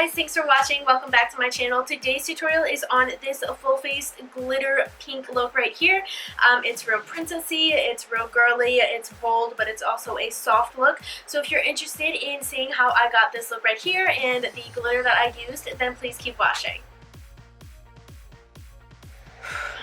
guys, thanks for watching. Welcome back to my channel. Today's tutorial is on this full face glitter pink look right here. It's real princessy, it's real girly, it's bold, but it's also a soft look. So if you're interested in seeing how I got this look right here and the glitter that I used, then please keep watching.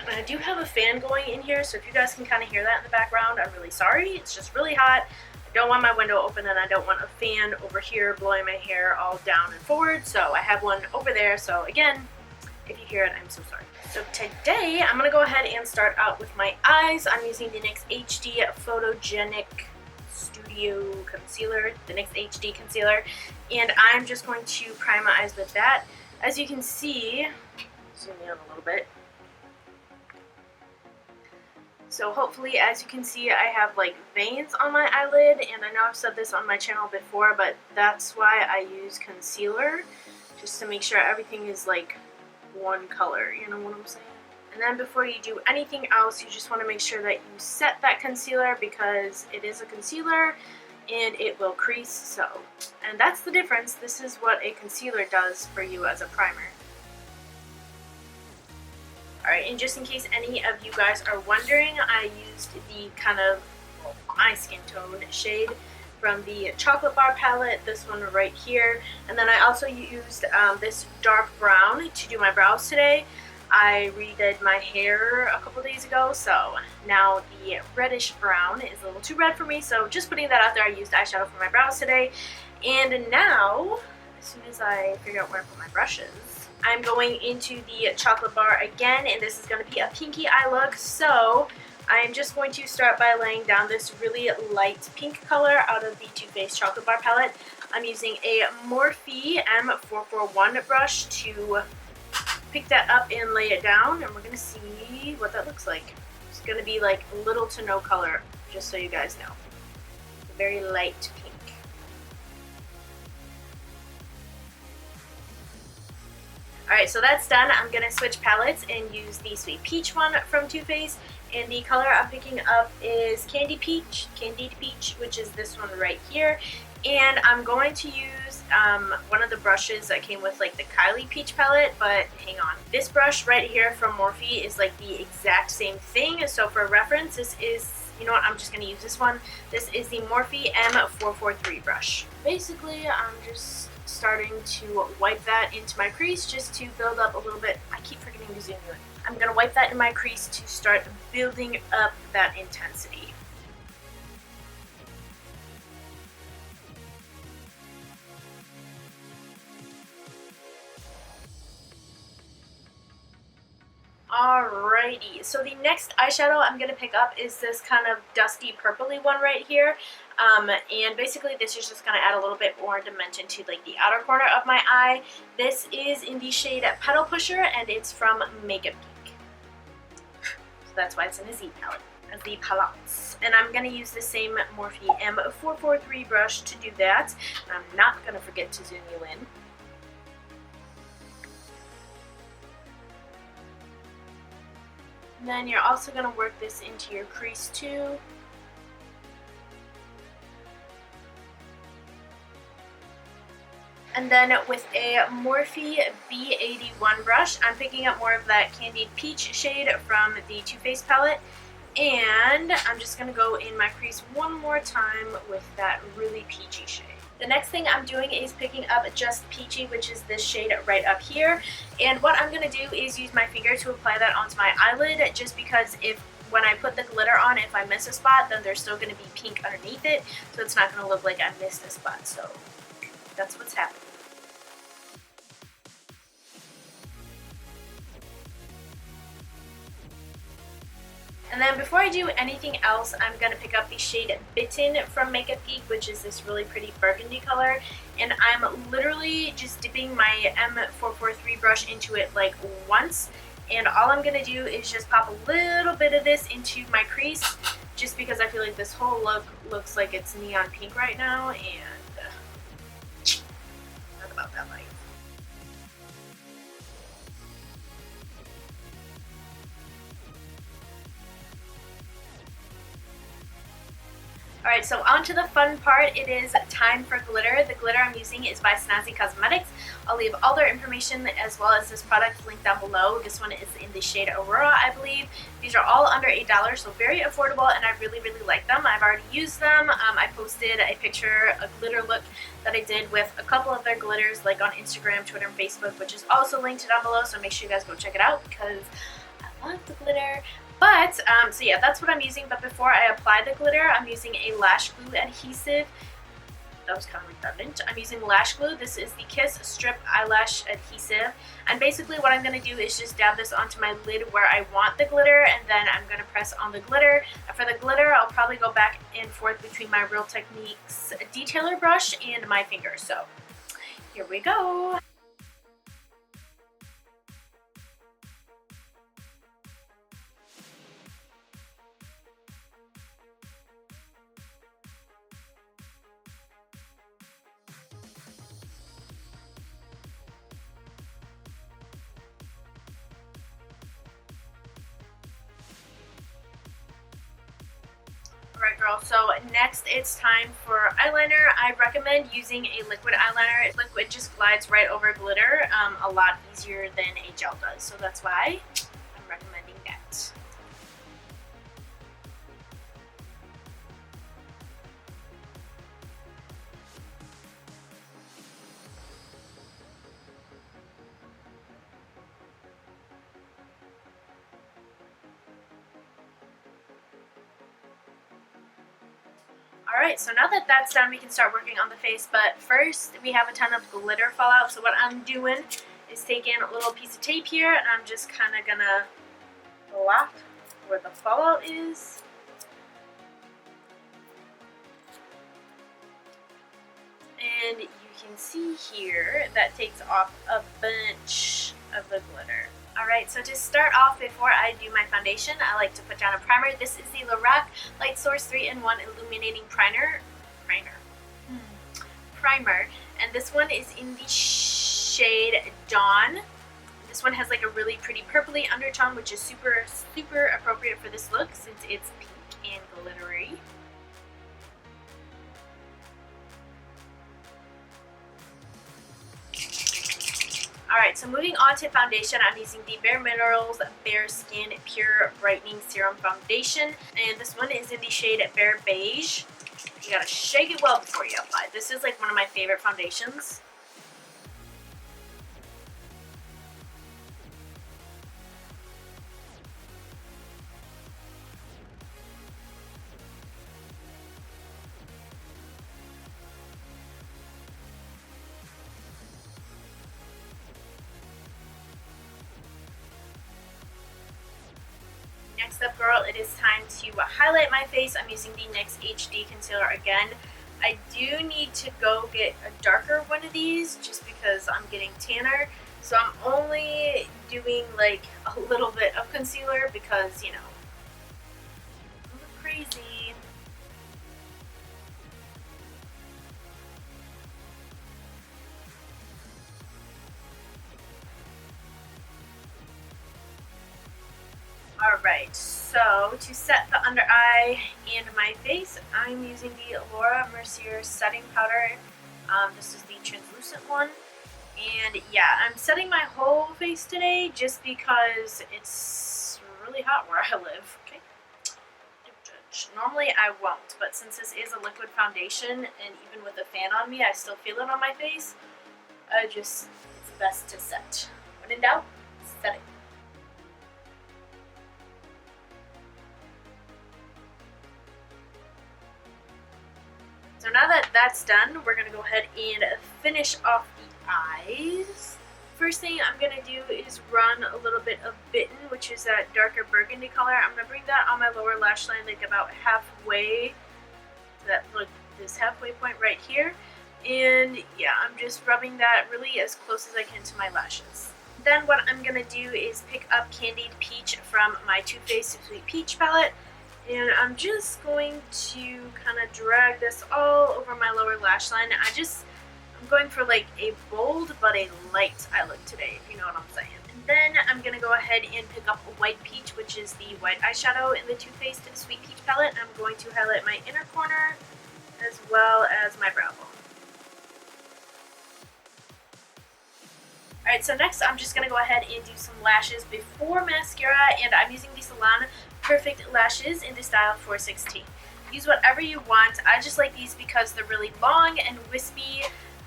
I do have a fan going in here, so if you guys can kind of hear that in the background, I'm really sorry. It's just really hot. I don't want my window open and I don't want a fan over here blowing my hair all down and forward, so I have one over there. So again, if you hear it, I'm so sorry. So today I'm going to go ahead and start out with my eyes. I'm using the NYX HD Photogenic Studio Concealer, the NYX HD Concealer, and I'm just going to prime my eyes with that. As you can see, zoom in a little bit. So hopefully, as you can see, I have like veins on my eyelid, and I know I've said this on my channel before, but that's why I use concealer, just to make sure everything is like one color, you know what I'm saying? And then before you do anything else, you just want to make sure that you set that concealer, because it is a concealer and it will crease, so. And that's the difference. This is what a concealer does for you as a primer. Alright, and just in case any of you guys are wondering, I used the kind of, well, my skin tone shade from the Chocolate Bar palette, this one right here. And then I also used this dark brown to do my brows today. I redid my hair a couple days ago, so now the reddish brown is a little too red for me. So just putting that out there, I used eyeshadow for my brows today. And now, as soon as I figure out where I put my brushes, I'm going into the Chocolate Bar again, and this is going to be a pinky eye look. So I'm just going to start by laying down this really light pink color out of the Too Faced Chocolate Bar palette. I'm using a Morphe M441 brush to pick that up and lay it down, and we're going to see what that looks like. It's going to be like little to no color, just so you guys know. Very light pink. Alright, so that's done. I'm going to switch palettes and use the Sweet Peach one from Too Faced. And the color I'm picking up is Candied Peach, which is this one right here. And I'm going to use one of the brushes that came with like the Kylie Peach palette, but hang on. This brush right here from Morphe is like the exact same thing. So for reference, this is, you know what, I'm just going to use this one. This is the Morphe M443 brush. Basically, I'm just starting to wipe that into my crease just to build up a little bit. I keep forgetting to zoom in. I'm going to wipe that in my crease to start building up that intensity. Alrighty, so the next eyeshadow I'm going to pick up is this kind of dusty purpley one right here. And basically this is just going to add a little bit more dimension to like the outer corner of my eye. This is in the shade Petal Pusher, and it's from Makeup Geek. So that's why it's in a Z palette, as the palettes. And I'm going to use the same Morphe M443 brush to do that. I'm not going to forget to zoom you in. And then you're also going to work this into your crease too. And then with a Morphe B81 brush, I'm picking up more of that Candied Peach shade from the Too Faced palette. And I'm just going to go in my crease one more time with that really peachy shade. The next thing I'm doing is picking up Just Peachy, which is this shade right up here. And what I'm going to do is use my finger to apply that onto my eyelid, just because when I put the glitter on, if I miss a spot, then there's still going to be pink underneath it. So it's not going to look like I missed a spot. So that's what's happening. And then before I do anything else, I'm going to pick up the shade Bitten from Makeup Geek, which is this really pretty burgundy color. And I'm literally just dipping my M443 brush into it like once. And all I'm going to do is just pop a little bit of this into my crease, just because I feel like this whole look looks like it's neon pink right now. And not about that light. Alright, so on to the fun part. It is time for glitter. The glitter I'm using is by Snazzy Cosmetics. I'll leave all their information as well as this product linked down below. This one is in the shade Aurora, I believe. These are all under $8, so very affordable, and I really, really like them. I've already used them. I posted a picture, a glitter look that I did with a couple of their glitters, like on Instagram, Twitter, and Facebook, which is also linked down below, so make sure you guys go check it out because I love the glitter. But, so yeah, that's what I'm using. But before I apply the glitter, I'm using a lash glue adhesive. That was kind of redundant. I'm using lash glue. This is the Kiss Strip Eyelash Adhesive. And basically what I'm going to do is just dab this onto my lid where I want the glitter, and then I'm going to press on the glitter. And for the glitter, I'll probably go back and forth between my Real Techniques detailer brush and my finger. So, here we go. Alright girl, so next it's time for eyeliner. I recommend using a liquid eyeliner. Liquid just glides right over glitter a lot easier than a gel does, so that's why I'm recommending that. Alright, so now that that's done, we can start working on the face, but first we have a ton of glitter fallout. So what I'm doing is taking a little piece of tape here, and I'm just kind of gonna block where the fallout is. And you can see here that takes off a bunch of the glitter. Alright, so to start off, before I do my foundation, I like to put down a primer. This is the Lorac Light Source 3-in-1 Illuminating Primer. And this one is in the shade Dawn. This one has like a really pretty purpley undertone, which is super, super appropriate for this look since it's pink and glittery. Alright, so moving on to foundation, I'm using the Bare Minerals Bare Skin Pure Brightening Serum Foundation. And this one is in the shade Bare Beige. You gotta shake it well before you apply. This is like one of my favorite foundations. Next up, girl, it is time to highlight my face. I'm using the NYX HD Concealer again. I do need to go get a darker one of these just because I'm getting tanner. So I'm only doing like a little bit of concealer because, you know, I'm crazy. Alright, so to set the under eye and my face, I'm using the Aurora Mercier Setting Powder. This is the translucent one. And yeah, I'm setting my whole face today just because it's really hot where I live. Okay, don't judge. Normally I won't, but since this is a liquid foundation and even with a fan on me, I still feel it on my face. It's best to set. When in doubt, set it. So now that that's done, we're going to go ahead and finish off the eyes. First thing I'm going to do is run a little bit of Bitten, which is that darker burgundy color. I'm going to bring that on my lower lash line, like about halfway, that like this halfway point right here. And yeah, I'm just rubbing that really as close as I can to my lashes. Then what I'm going to do is pick up Candied Peach from my Too Faced Sweet Peach palette. And I'm just going to kind of drag this all over my lower lash line. I'm going for like a bold but a light eye look today, if you know what I'm saying. And then I'm going to go ahead and pick up White Peach, which is the white eyeshadow in the Too Faced Sweet Peach palette. I'm going to highlight my inner corner as well as my brow bone. Alright, so next I'm just going to go ahead and do some lashes before mascara, and I'm using the Salon Perfect Lashes in the style 416. Use whatever you want. I just like these because they're really long and wispy,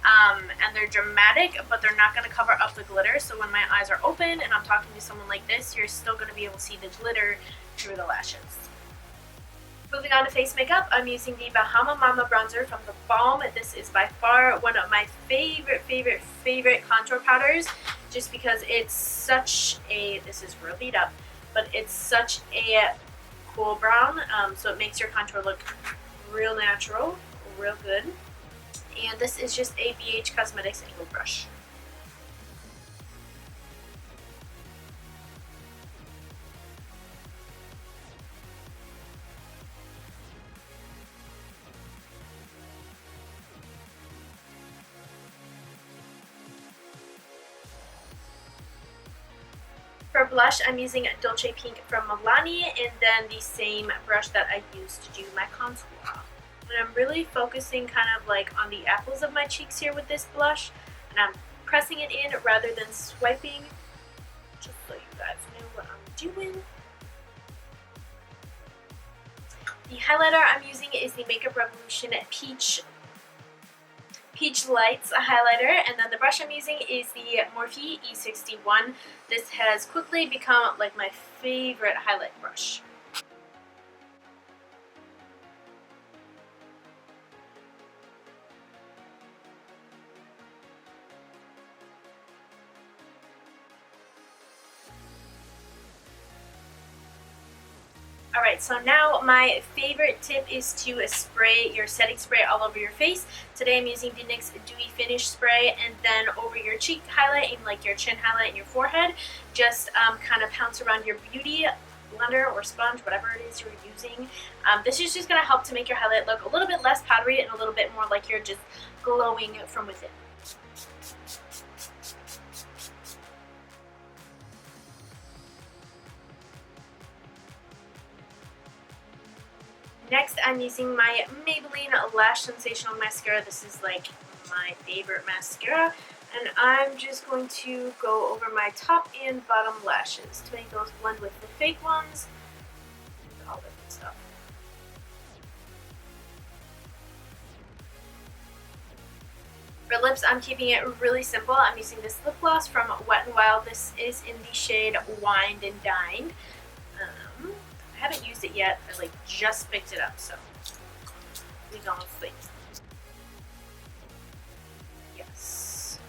and they're dramatic, but they're not going to cover up the glitter, so when my eyes are open and I'm talking to someone like this, you're still going to be able to see the glitter through the lashes. Moving on to face makeup, I'm using the Bahama Mama bronzer from the Balm. This is by far one of my favorite contour powders, just because it's such a, this is real beat up, but it's such a cool brown, so it makes your contour look real natural, real good. And this is just a BH Cosmetics angled brush. For blush, I'm using Dolce Pink from Milani, and then the same brush that I used to do my contour. And I'm really focusing kind of like on the apples of my cheeks here with this blush, and I'm pressing it in rather than swiping, just so you guys know what I'm doing. The highlighter I'm using is the Makeup Revolution Peach Lights highlighter, and then the brush I'm using is the Morphe E61. This has quickly become like my favorite highlight brush. Alright, so now my favorite tip is to spray your setting spray all over your face. Today I'm using the NYX Dewy Finish Spray, and then over your cheek highlight and like your chin highlight and your forehead, just kind of pounce around your beauty blender or sponge, whatever it is you're using. This is just going to help to make your highlight look a little bit less powdery and a little bit more like you're just glowing from within. Next, I'm using my Maybelline Lash Sensational Mascara. This is like my favorite mascara. And I'm just going to go over my top and bottom lashes to make those blend with the fake ones and all that good stuff. For lips, I'm keeping it really simple. I'm using this lip gloss from Wet n Wild. This is in the shade Wined and Dined. I haven't used it yet. I like just picked it up, so we gonna see. Yes.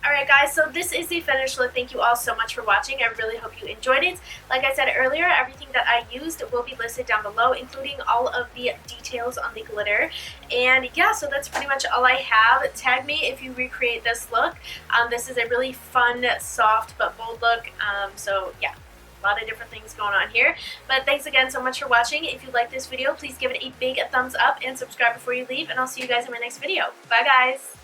Alright guys, so this is the finished look. Thank you all so much for watching. I really hope you enjoyed it. Like I said earlier, everything that I used will be listed down below, including all of the details on the glitter. And yeah, so that's pretty much all I have. Tag me if you recreate this look. This is a really fun, soft, but bold look. So yeah, a lot of different things going on here. But thanks again so much for watching. If you like this video, please give it a big thumbs up and subscribe before you leave. And I'll see you guys in my next video. Bye guys!